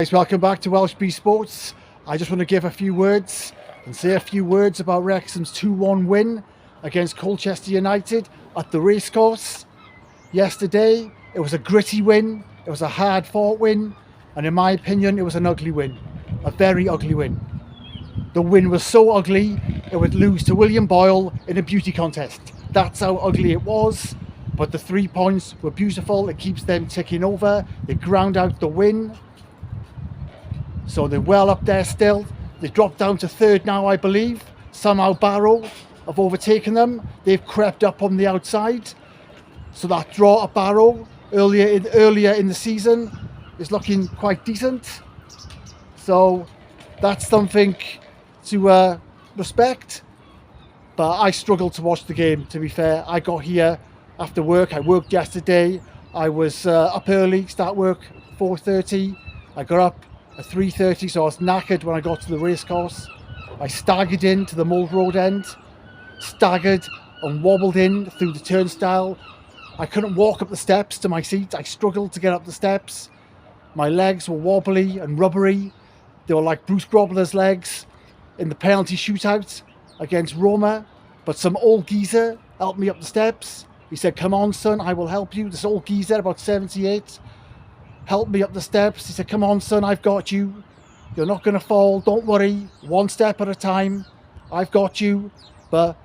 Guys, welcome back to Welsh Bee Sports. I just want to give a few words and say a few words about Wrexham's 2-1 win against Colchester United at the Racecourse yesterday. It was a gritty win, it was a hard-fought win, and in my opinion, it was an ugly win, a very ugly win. The win was so ugly, it would lose to William Boyle in a beauty contest. That's how ugly it was, but the 3 points were beautiful. It keeps them ticking over. They ground out the win. So they're well up there still. They dropped down to third now, I believe. Somehow Barrow have overtaken them. They've crept up on the outside. So that draw at Barrow earlier in the season is looking quite decent. So that's something to respect. But I struggled to watch the game, to be fair. I got here after work. I worked yesterday. I was up early, start work 4:30. I got up at 3:30, so I was knackered when I got to the racecourse. I staggered into the Mold Road end, staggered and wobbled in through the turnstile. I couldn't walk up the steps to my seat. I struggled to get up the steps. My legs were wobbly and rubbery. They were like Bruce Grobbler's legs in the penalty shootout against Roma. But some old geezer helped me up the steps. He said, "Come on, son, I will help you." This old geezer, about 78, helped me up the steps. He said, "Come on, son, I've got you. You're not going to fall. Don't worry. One step at a time. I've got you. But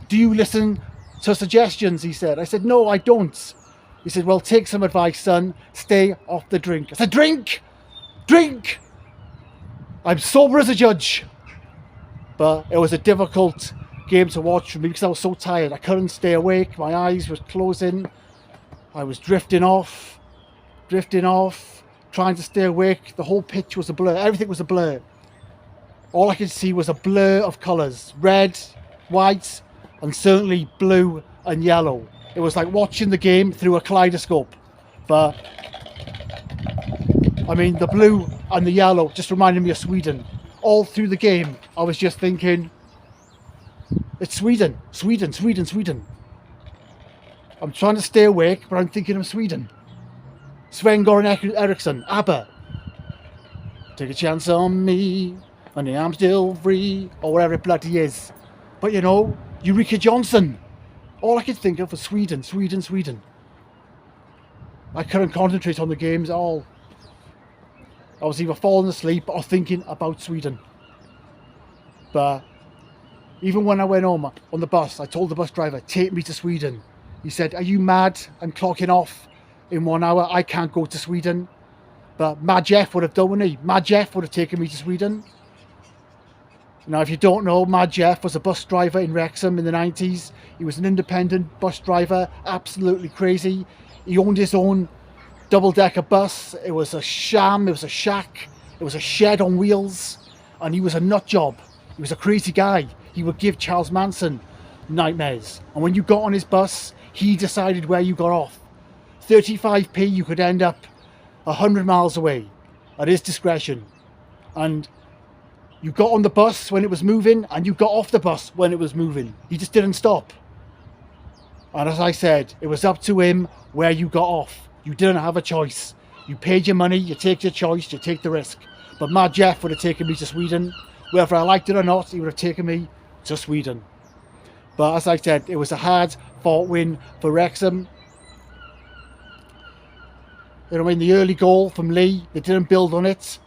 do you listen to suggestions?" he said. I said, "No, I don't." He said, "Well, take some advice, son. Stay off the drink." I said, "Drink? Drink? I'm sober as a judge." But it was a difficult game to watch for me because I was so tired. I couldn't stay awake. My eyes were closing. I was drifting off, trying to stay awake. The whole pitch was a blur. Everything was a blur. All I could see was a blur of colours. Red, white, and certainly blue and yellow. It was like watching the game through a kaleidoscope. But, I mean, the blue and the yellow just reminded me of Sweden. All through the game, I was just thinking, it's Sweden, Sweden, Sweden, Sweden. I'm trying to stay awake, but I'm thinking of Sweden. Sven-Göran Eriksson, ABBA. Take a chance on me, and I'm still free, or whatever it bloody is. But you know, Eureka Johnson. All I could think of was Sweden, Sweden, Sweden. I couldn't concentrate on the games at all. I was either falling asleep or thinking about Sweden. But even when I went home on the bus, I told the bus driver, "Take me to Sweden." He said, "Are you mad? I'm clocking off in 1 hour. I can't go to Sweden." But Mad Jeff would have done, wouldn't he? Mad Jeff would have taken me to Sweden. Now, if you don't know, Mad Jeff was a bus driver in Wrexham in the 90s. He was an independent bus driver, absolutely crazy. He owned his own double-decker bus. It was a sham, it was a shack, it was a shed on wheels, and he was a nut job. He was a crazy guy. He would give Charles Manson nightmares. And when you got on his bus, he decided where you got off. 35p, you could end up 100 miles away at his discretion. And you got on the bus when it was moving, and you got off the bus when it was moving. He just didn't stop. And as I said, it was up to him where you got off. You didn't have a choice. You paid your money, you take your choice, you take the risk. But Mad Jeff would have taken me to Sweden. Whether I liked it or not, he would have taken me to Sweden. But as I said, it was a hard-fought win for Wrexham. You know, in the early goal from Lee, they didn't build on it.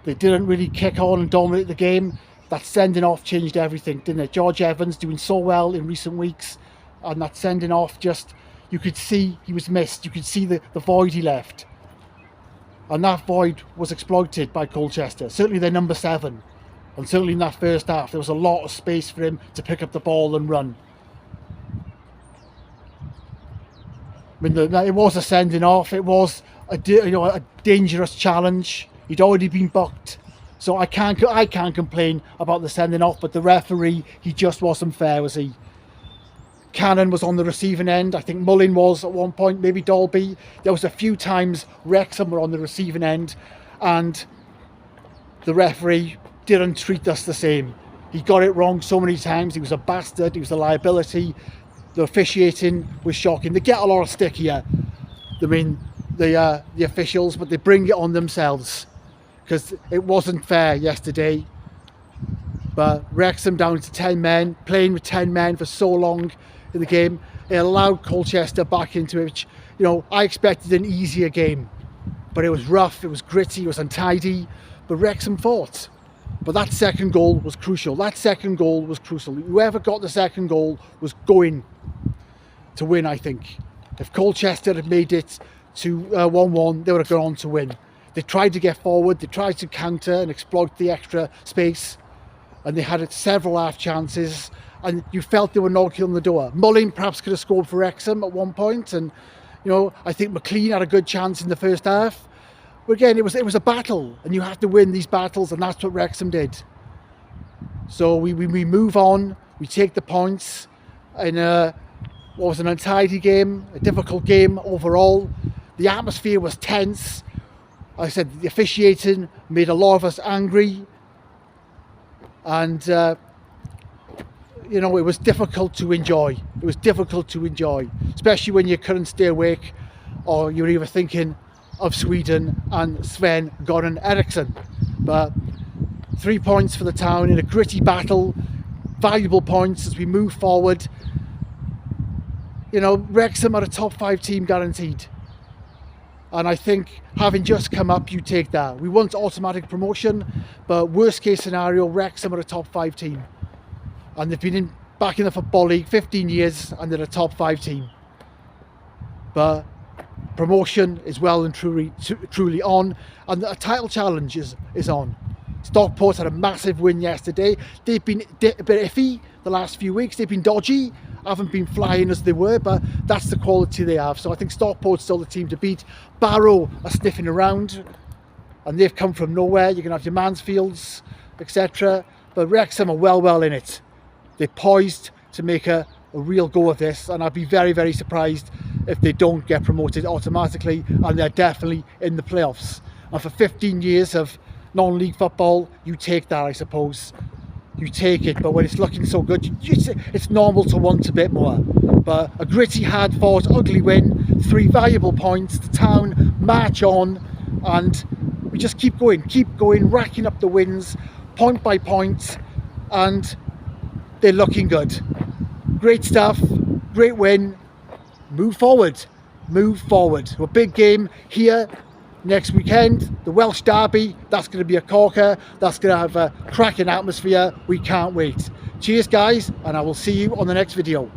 They didn't really kick on and dominate the game. That sending off changed everything, didn't it? George Evans doing so well in recent weeks, and that sending off just, you could see he was missed. You could see the void he left. And that void was exploited by Colchester. Certainly their number 7. And certainly in that first half, there was a lot of space for him to pick up the ball and run. I mean, it was a sending off. It was a dangerous challenge. He'd already been booked. So I can't complain about the sending off, but the referee, he just wasn't fair, was he? Cannon was on the receiving end. I think Mullin was at one point, maybe Dolby. There was a few times Wrexham were on the receiving end, and the referee didn't treat us the same. He got it wrong so many times. He was a bastard. He was a liability. The officiating was shocking. They get a lot of stick here. I mean, the officials, but they bring it on themselves because it wasn't fair yesterday. But Wrexham down to 10 men, playing with 10 men for so long in the game, it allowed Colchester back into it, which, you know, I expected an easier game. But it was rough, it was gritty, it was untidy, but Wrexham fought. But that second goal was crucial. That second goal was crucial. Whoever got the second goal was going to win, I think. If Colchester had made it to 1-1, they would have gone on to win. They tried to get forward, they tried to counter and exploit the extra space, and they had several half chances, and you felt they were knocking on the door. Mullin perhaps could have scored for Wrexham at one point, and you know, I think McLean had a good chance in the first half. But again, it was a battle, and you have to win these battles, and that's what Wrexham did. So we move on, we take the points in what was an untidy game, a difficult game overall. The atmosphere was tense. Like I said, the officiating made a lot of us angry, and you know, it was difficult to enjoy. It was difficult to enjoy, especially when you couldn't stay awake, or you're either thinking of Sweden and Sven-Göran Eriksson. But 3 points for the town in a gritty battle, valuable points as we move forward. You know, Wrexham are a top 5 team guaranteed. And I think having just come up, you take that. We want automatic promotion, but worst case scenario, Wrexham are a top 5 team. And they've been back in the Football League 15 years and they're a top 5 team. But promotion is well and truly on, and a title challenge is on. Stockport had a massive win yesterday. They've been a bit iffy the last few weeks. They've been dodgy, haven't been flying as they were, but that's the quality they have. So I think Stockport's still the team to beat. Barrow are sniffing around, and they've come from nowhere. You're going to have your Mansfields, etc. But Wrexham are well in it. They're poised to make a real go of this, and I'd be very, very surprised if they don't get promoted automatically, and they're definitely in the playoffs. And for 15 years of non-league football, you take that, I suppose. You take it, but when it's looking so good, it's normal to want a bit more. But a gritty, hard-fought, ugly win, 3 valuable points. The town march on, and we just keep going, racking up the wins, point by point, and they're looking good. Great stuff, great win. Move forward. A big game here next weekend, the Welsh Derby. That's going to be a corker. That's going to have a cracking atmosphere. We can't wait. Cheers, guys, and I will see you on the next video.